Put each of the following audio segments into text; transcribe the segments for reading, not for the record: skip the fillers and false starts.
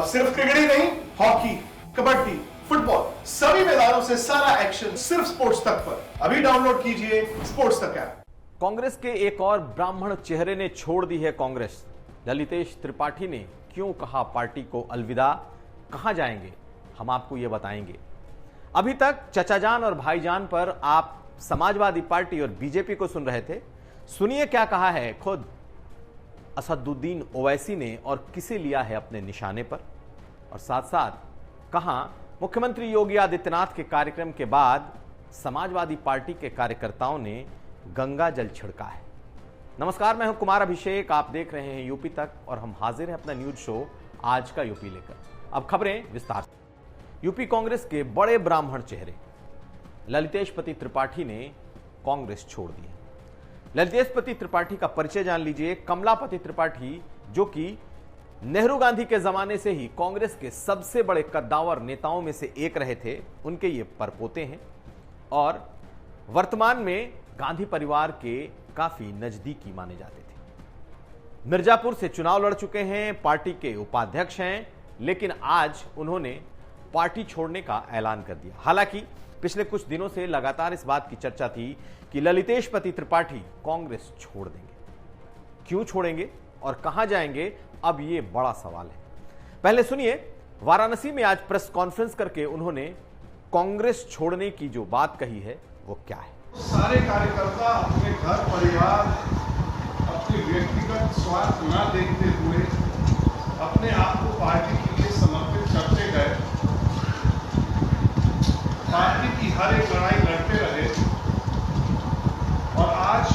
सिर्फ क्रिकेट ही नहीं, hockey, kabaddi, football, सभी मैदानों से सारा एक्शन सिर्फ स्पोर्ट्स तक पर। अभी डाउनलोड कीजिए स्पोर्ट्स तक ऐप। कांग्रेस के एक और ब्राह्मण चेहरे ने छोड़ दी है कांग्रेस। ललितेश त्रिपाठी ने क्यों कहा पार्टी को अलविदा, कहां जाएंगे, हम आपको यह बताएंगे। अभी तक चचाजान और भाईजान पर आप समाजवादी पार्टी और बीजेपी को सुन रहे थे। सुनिए क्या कहा है खुद असदुद्दीन ओवैसी ने और किसे लिया है अपने निशाने पर, और साथ साथ कहां मुख्यमंत्री योगी आदित्यनाथ के कार्यक्रम के बाद समाजवादी पार्टी के कार्यकर्ताओं ने गंगा जल छिड़का है। नमस्कार, मैं हूं कुमार अभिषेक, आप देख रहे हैं यूपी तक और हम हाजिर हैं अपना न्यूज शो आज का यूपी लेकर। अब खबरें विस्तार से। यूपी कांग्रेस के बड़े ब्राह्मण चेहरे ललितेश पति त्रिपाठी ने कांग्रेस छोड़ दी है। ललितेश पति त्रिपाठी का परिचय जान लीजिए। कमलापति त्रिपाठी, जो कि नेहरू गांधी के जमाने से ही कांग्रेस के सबसे बड़े कद्दावर नेताओं में से एक रहे थे, उनके ये परपोते हैं और वर्तमान में गांधी परिवार के काफी नजदीकी माने जाते थे। मिर्जापुर से चुनाव लड़ चुके हैं, पार्टी के उपाध्यक्ष हैं, लेकिन आज उन्होंने पार्टी छोड़ने का ऐलान कर दिया। हालांकि पिछले कुछ दिनों से लगातार इस बात की चर्चा थी कि ललितेश पति त्रिपाठी कांग्रेस छोड़ देंगे। क्यों छोड़ेंगे और कहां जाएंगे, अब यह बड़ा सवाल है। पहले सुनिए, वाराणसी में आज प्रेस कॉन्फ्रेंस करके उन्होंने कांग्रेस छोड़ने की जो बात कही है वो क्या है। सारे कार्यकर्ता अपने घर परिवार, अपने व्यक्तिगत स्वार्थ न देखते हुए अपने आप को पार्टी के लिए समर्पित करते गए, पार्टी की हर एक लड़ाई लड़ते रहे और आज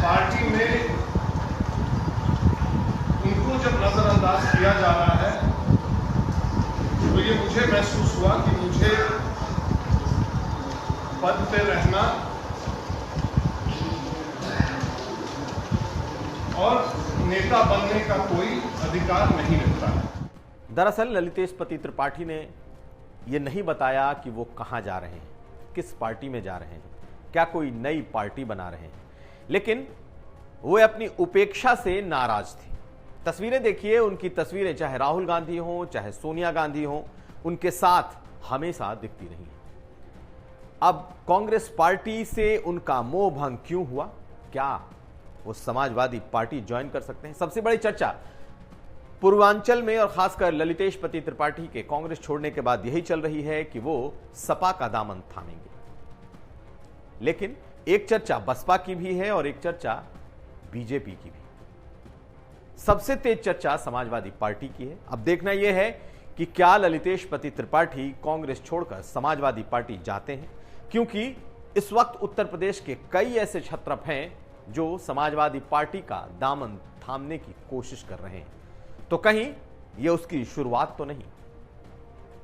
पार्टी में उनको जब नजरअंदाज किया जा रहा है तो ये मुझे महसूस हुआ कि मुझे पद पे रहना और नेता बनने का कोई अधिकार नहीं मिलता है। दरअसल ललितेश पति त्रिपाठी ने यह नहीं बताया कि वो कहां जा रहे हैं, किस पार्टी में जा रहे हैं, क्या कोई नई पार्टी बना रहे हैं, लेकिन वो अपनी उपेक्षा से नाराज थे। तस्वीरें देखिए, उनकी तस्वीरें चाहे राहुल गांधी हो चाहे सोनिया गांधी हो, उनके साथ हमेशा दिखती रही। अब कांग्रेस पार्टी से उनका मोह भंग क्यों हुआ, क्या वो समाजवादी पार्टी ज्वाइन कर सकते हैं? सबसे बड़ी चर्चा पूर्वांचल में और खासकर ललितेश पति त्रिपाठी के कांग्रेस छोड़ने के बाद यही चल रही है कि वो सपा का दामन थामेंगे। लेकिन एक चर्चा बसपा की भी है और एक चर्चा बीजेपी की भी। सबसे तेज चर्चा समाजवादी पार्टी की है। अब देखना यह है कि क्या ललितेश पति त्रिपाठी कांग्रेस छोड़कर समाजवादी पार्टी जाते हैं, क्योंकि इस वक्त उत्तर प्रदेश के कई ऐसे छत्रप हैं जो समाजवादी पार्टी का दामन थामने की कोशिश कर रहे हैं। तो कहीं यह उसकी शुरुआत तो नहीं।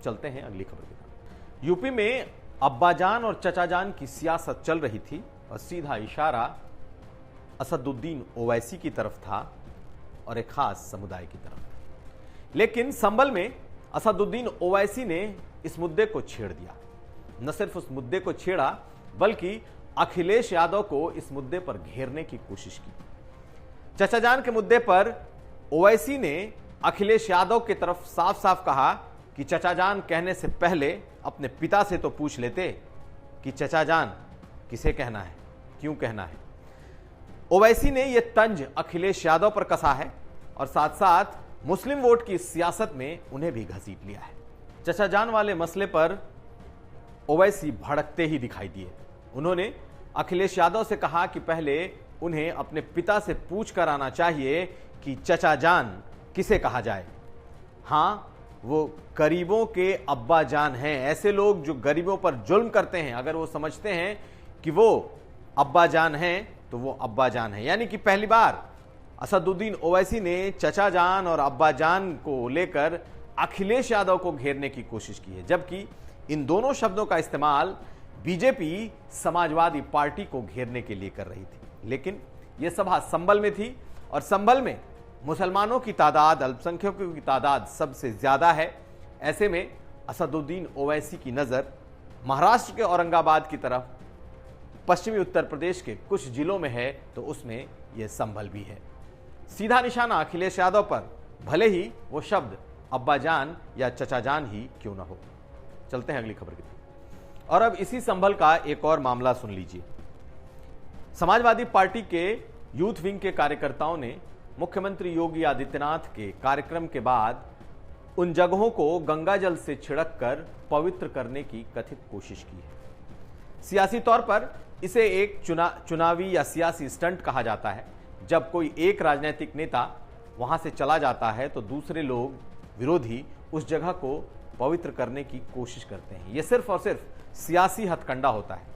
चलते हैं अगली खबर की तरफ। यूपी में अब्बाजान और चचाजान की सियासत चल रही थी और सीधा इशारा असदुद्दीन ओवैसी की तरफ था और एक खास समुदाय की तरफ। लेकिन संभल में असदुद्दीन ओवैसी ने इस मुद्दे को छेड़ दिया। न सिर्फ उस मुद्दे को छेड़ा बल्कि अखिलेश यादव को इस मुद्दे पर घेरने की कोशिश की। चचाजान के मुद्दे पर ओवैसी ने अखिलेश यादव की तरफ साफ साफ कहा कि चचाजान कहने से पहले अपने पिता से तो पूछ लेते कि चचाजान किसे कहना है, क्यों कहना है। ओवैसी ने यह तंज अखिलेश यादव पर कसा है और साथ साथ मुस्लिम वोट की सियासत में उन्हें भी घसीट लिया है। चचाजान वाले मसले पर ओवैसी भड़कते ही दिखाई दिए। उन्होंने अखिलेश यादव से कहा कि पहले उन्हें अपने पिता से पूछ कर आना चाहिए कि चचाजान किसे कहा जाए। हां, वो गरीबों के अब्बा जान हैं। ऐसे लोग जो गरीबों पर जुल्म करते हैं, अगर वो समझते हैं कि वो अब्बा जान हैं तो वो अब्बा जान है। यानी कि पहली बार असदुद्दीन ओवैसी ने चचा जान और अब्बा जान को लेकर अखिलेश यादव को घेरने की कोशिश की है, जबकि इन दोनों शब्दों का इस्तेमाल बीजेपी समाजवादी पार्टी को घेरने के लिए कर रही थी। लेकिन यह सभा संभल में थी और संभल में मुसलमानों की तादाद, अल्पसंख्यकों की तादाद सबसे ज्यादा है। ऐसे में असदुद्दीन ओवैसी की नजर महाराष्ट्र के औरंगाबाद की तरफ, पश्चिमी उत्तर प्रदेश के कुछ जिलों में है तो उसमें यह संभल भी है। सीधा निशाना अखिलेश यादव पर, भले ही वो शब्द अब्बा जान या चचा जान ही क्यों ना हो। चलते हैं अगली खबर की तरफ। और अब इसी संभल का एक और मामला सुन लीजिए। समाजवादी पार्टी के यूथ विंग के कार्यकर्ताओं ने मुख्यमंत्री योगी आदित्यनाथ के कार्यक्रम के बाद उन जगहों को गंगा जल से छिड़क कर पवित्र करने की कथित कोशिश की है। सियासी तौर पर इसे एक चुनावी या सियासी स्टंट कहा जाता है। जब कोई एक राजनीतिक नेता वहां से चला जाता है तो दूसरे लोग, विरोधी, उस जगह को पवित्र करने की कोशिश करते हैं। यह सिर्फ और सिर्फ सियासी हथकंडा होता है।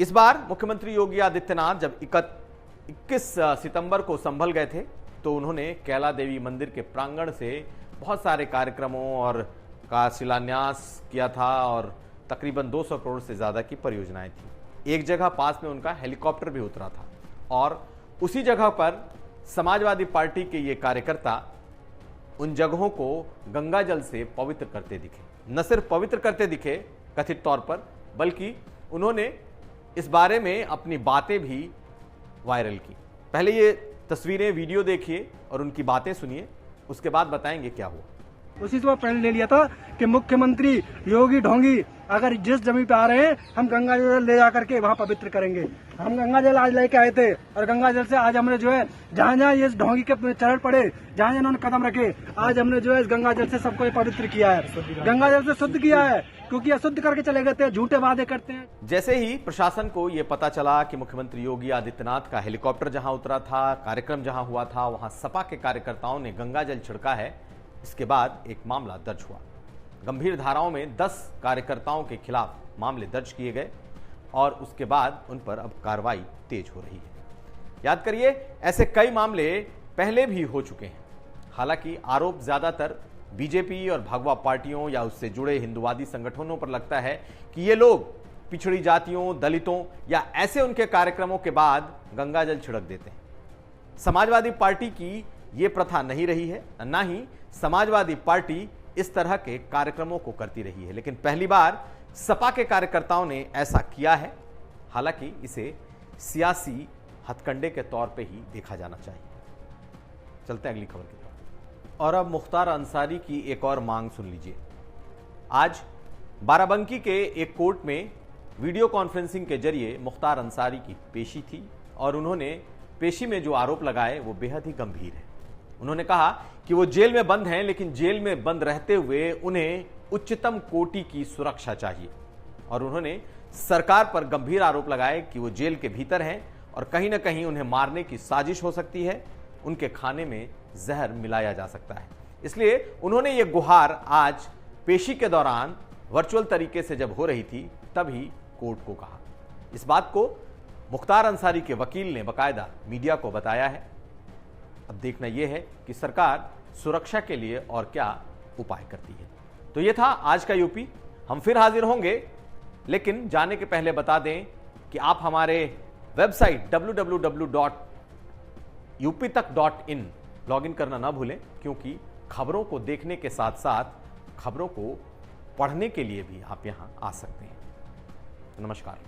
इस बार मुख्यमंत्री योगी आदित्यनाथ जब 21 सितंबर को संभल गए थे तो उन्होंने कैला देवी मंदिर के प्रांगण से बहुत सारे कार्यक्रमों और का शिलान्यास किया था और तकरीबन 200 करोड़ से ज्यादा की परियोजनाएं थी। एक जगह पास में उनका हेलीकॉप्टर भी उतरा था और उसी जगह पर समाजवादी पार्टी के ये कार्यकर्ता उन जगहों को गंगा जल से पवित्र करते दिखे। न सिर्फ पवित्र करते दिखे कथित तौर पर, बल्कि उन्होंने इस बारे में अपनी बातें भी वायरल की। पहले ये तस्वीरें, वीडियो देखिए और उनकी बातें सुनिए, उसके बाद बताएंगे क्या हुआ। उसी से पहले ले लिया था कि मुख्यमंत्री योगी ढोंगी अगर जिस जमीन पे आ रहे हैं हम गंगा जल ले जाकर के वहाँ पवित्र करेंगे। हम गंगा जल आज लेके आए थे और गंगा जल से आज हमने जो है जहाँ जहाँ ये ढोंगी के चरण पड़े, जहाँ इन्होंने कदम रखे, आज हमने जो है इस गंगा जल से सबको पवित्र किया है, गंगा जल से शुद्ध किया है, क्योंकि अशुद्ध करके चले गए थे, झूठे वादे करते हैं। जैसे ही प्रशासन को यह पता चला कि मुख्यमंत्री योगी आदित्यनाथ का हेलीकॉप्टर जहां उतरा था, कार्यक्रम जहां हुआ था, वहां सपा के कार्यकर्ताओं ने गंगा जल छिड़का है, इसके बाद एक मामला दर्ज हुआ। गंभीर धाराओं में 10 कार्यकर्ताओं के खिलाफ मामले दर्ज किए गए और उसके बाद उन पर अब कार्रवाई तेज हो रही है। याद करिए, ऐसे कई मामले पहले भी हो चुके हैं। हालांकि आरोप ज्यादातर बीजेपी और भगवा पार्टियों या उससे जुड़े हिंदुवादी संगठनों पर लगता है कि ये लोग पिछड़ी जातियों, दलितों या ऐसे उनके कार्यक्रमों के बाद गंगा जल छिड़क देते हैं। समाजवादी पार्टी की ये प्रथा नहीं रही है, ना ही समाजवादी पार्टी इस तरह के कार्यक्रमों को करती रही है, लेकिन पहली बार सपा के कार्यकर्ताओं ने ऐसा किया है। हालांकि इसे सियासी हथकंडे के तौर पे ही देखा जाना चाहिए। चलते हैं अगली खबर की तरफ। और अब मुख्तार अंसारी की एक और मांग सुन लीजिए। आज बाराबंकी के एक कोर्ट में वीडियो कॉन्फ्रेंसिंग के जरिए मुख्तार अंसारी की पेशी थी और उन्होंने पेशी में जो आरोप लगाए वो बेहद ही गंभीर है। उन्होंने कहा कि वो जेल में बंद हैं, लेकिन जेल में बंद रहते हुए उन्हें उच्चतम कोटि की सुरक्षा चाहिए और उन्होंने सरकार पर गंभीर आरोप लगाए कि वो जेल के भीतर हैं और कहीं ना कहीं उन्हें मारने की साजिश हो सकती है, उनके खाने में जहर मिलाया जा सकता है। इसलिए उन्होंने ये गुहार आज पेशी के दौरान वर्चुअल तरीके से जब हो रही थी तभी कोर्ट को कहा। इस बात को मुख्तार अंसारी के वकील ने बाकायदा मीडिया को बताया है। अब देखना यह है कि सरकार सुरक्षा के लिए और क्या उपाय करती है। तो यह था आज का यूपी। हम फिर हाजिर होंगे, लेकिन जाने के पहले बता दें कि आप हमारे वेबसाइट www.uptak.in लॉगिन करना ना भूलें, क्योंकि खबरों को देखने के साथ साथ खबरों को पढ़ने के लिए भी आप यहां आ सकते हैं। नमस्कार।